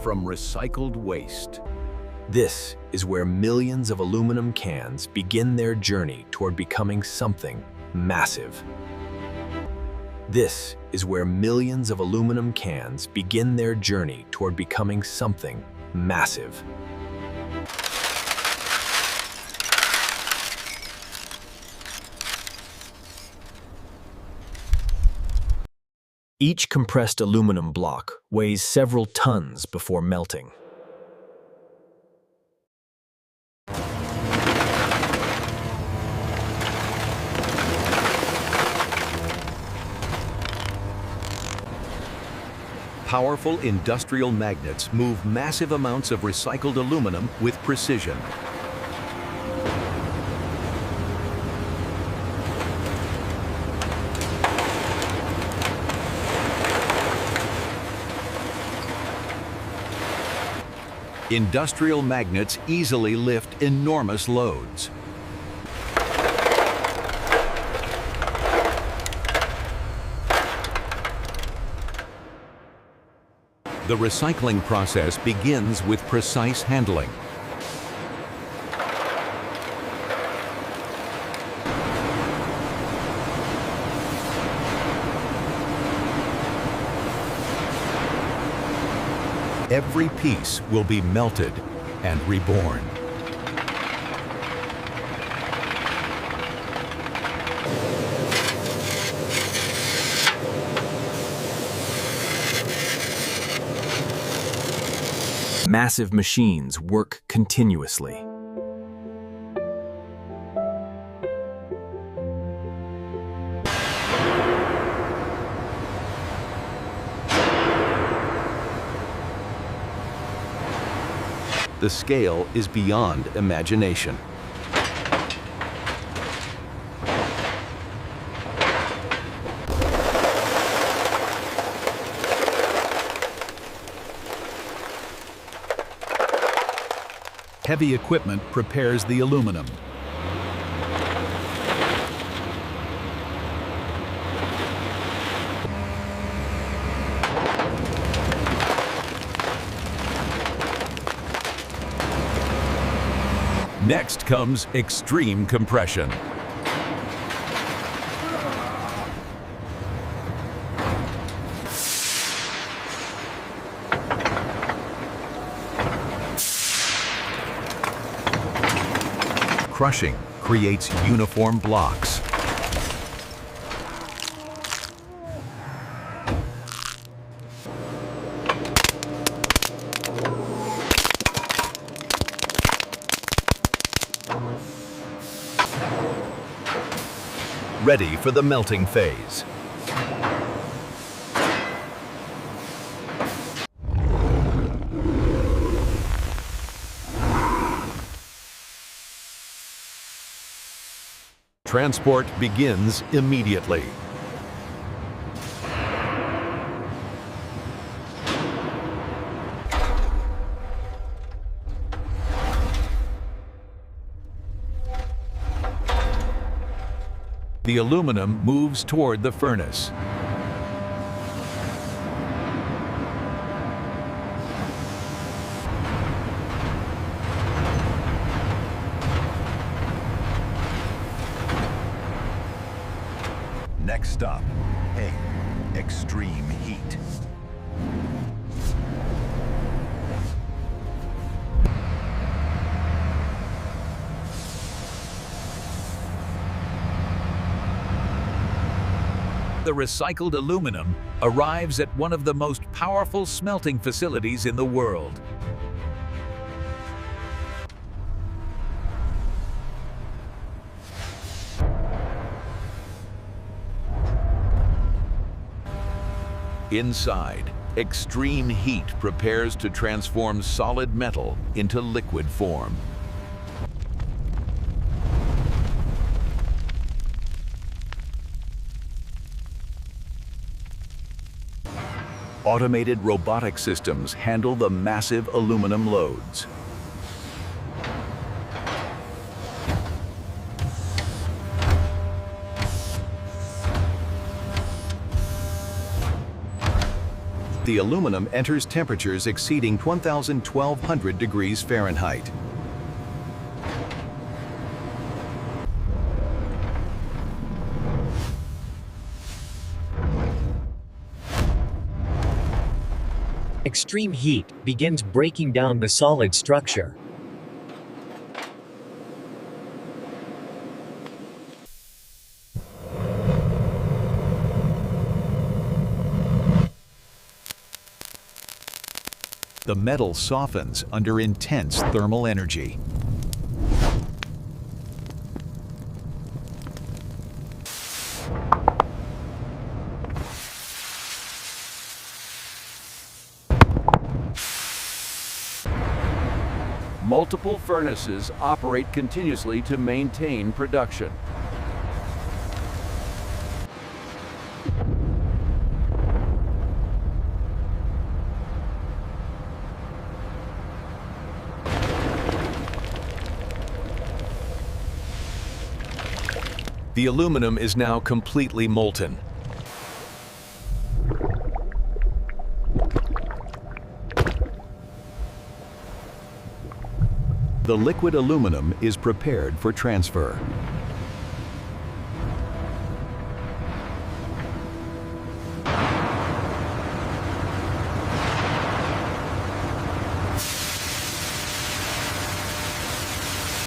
from recycled waste. This is where millions of aluminum cans begin their journey toward becoming something massive. This is where millions of aluminum cans begin their journey toward becoming something massive. Each compressed aluminum block weighs several tons before melting. Powerful industrial magnets move massive amounts of recycled aluminum with precision. Industrial magnets easily lift enormous loads. The recycling process begins with precise handling. Every piece will be melted and reborn. Massive machines work continuously. The scale is beyond imagination. Heavy equipment prepares the aluminum. Next comes extreme compression. Crushing creates uniform blocks. Ready for the melting phase. Transport begins immediately. The aluminum moves toward the furnace. Next stop, A, extreme heat. The recycled aluminum arrives at one of the most powerful smelting facilities in the world. Inside, extreme heat prepares to transform solid metal into liquid form. Automated robotic systems handle the massive aluminum loads. The aluminum enters temperatures exceeding 1,1200 degrees Fahrenheit. Extreme heat begins breaking down the solid structure. The metal softens under intense thermal energy. Multiple furnaces operate continuously to maintain production. The aluminum is now completely molten. The liquid aluminum is prepared for transfer.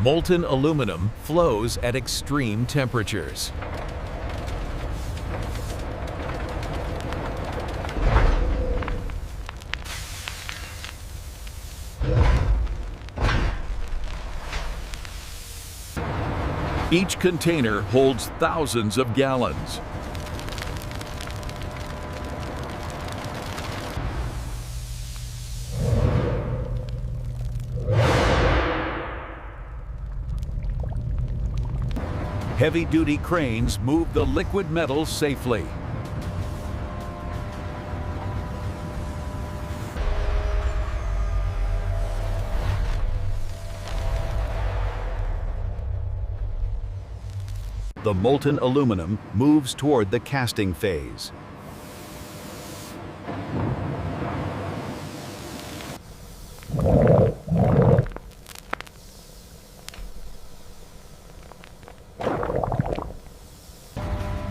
Molten aluminum flows at extreme temperatures. Each container holds thousands of gallons. Heavy-duty cranes move the liquid metal safely. The molten aluminum moves toward the casting phase.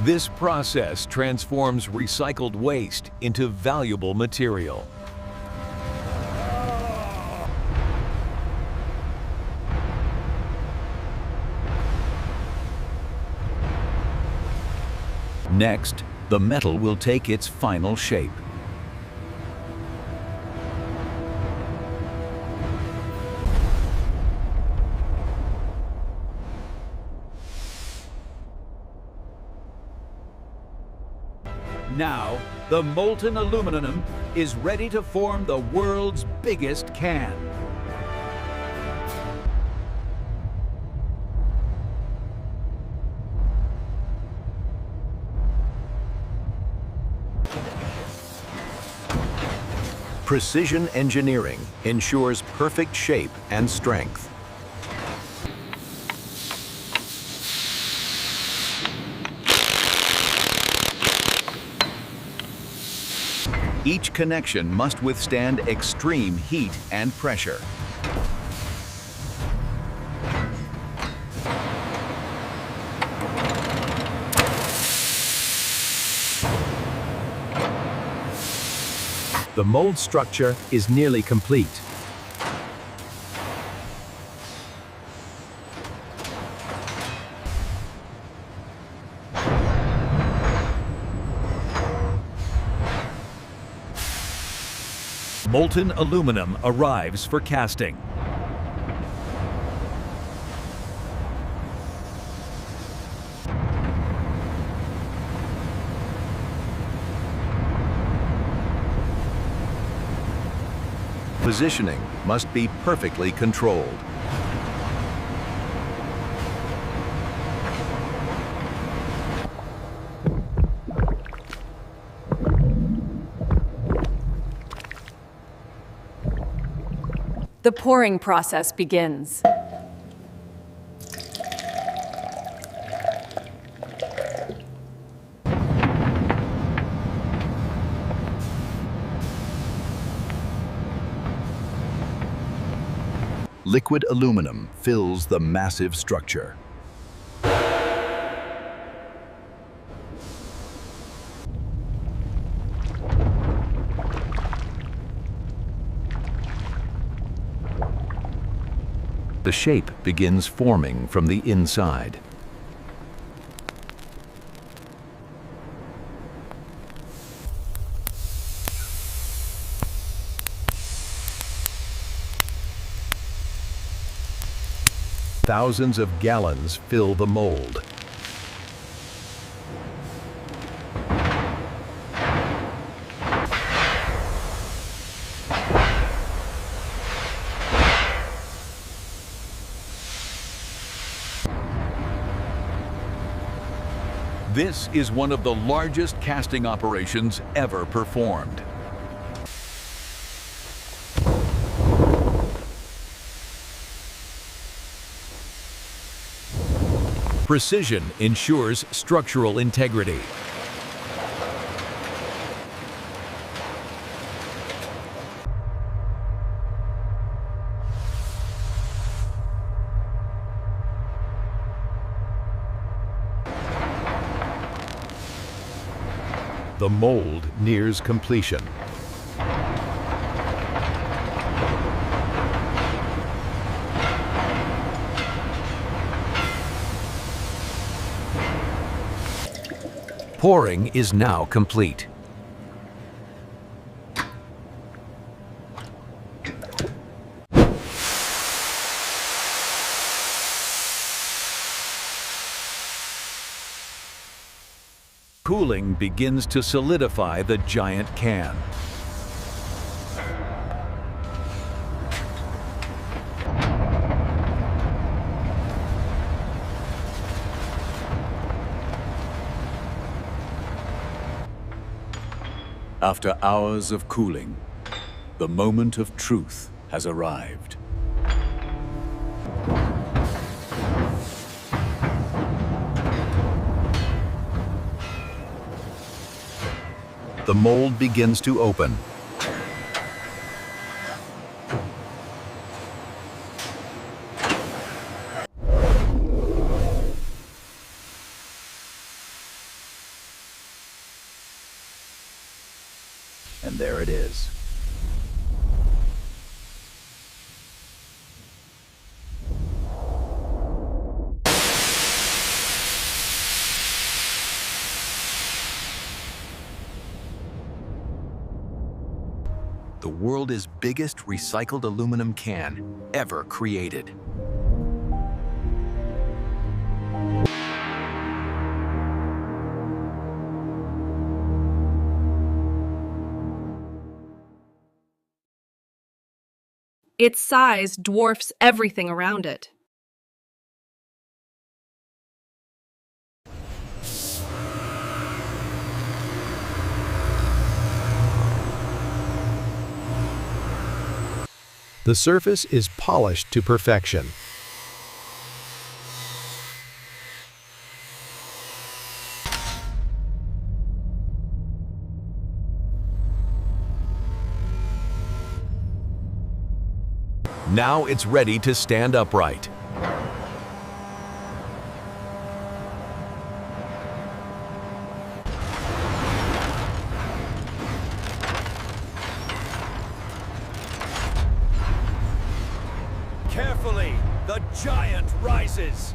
This process transforms recycled waste into valuable material. Next, the metal will take its final shape. Now, the molten aluminum is ready to form the world's biggest can. Precision engineering ensures perfect shape and strength. Each connection must withstand extreme heat and pressure. The mold structure is nearly complete. Molten aluminum arrives for casting. Positioning must be perfectly controlled. The pouring process begins. liquid aluminum fills the massive structure. The shape begins forming from the inside. Thousands of gallons fill the mold. This is one of the largest casting operations ever performed. Precision ensures structural integrity. The mold nears completion. Pouring is now complete. Cooling begins to solidify the giant can. After hours of cooling, the moment of truth has arrived. The mold begins to open. And there it is. The world's biggest recycled aluminum can ever created. Its size dwarfs everything around it. The surface is polished to perfection. Now it's ready to stand upright. Carefully, the giant rises.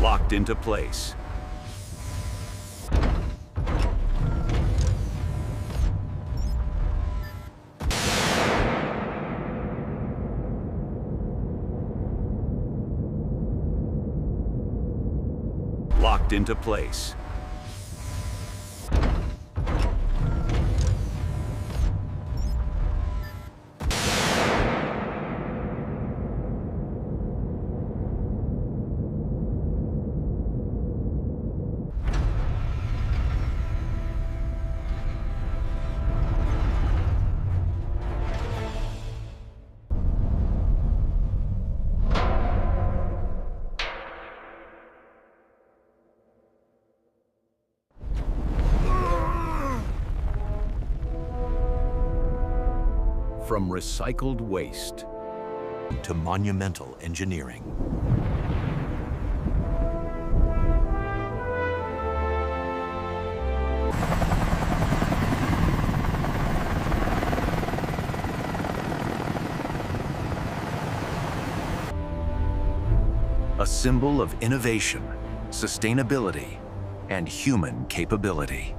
Locked into place. Locked into place. From recycled waste to monumental engineering. a symbol of innovation, sustainability, and human capability.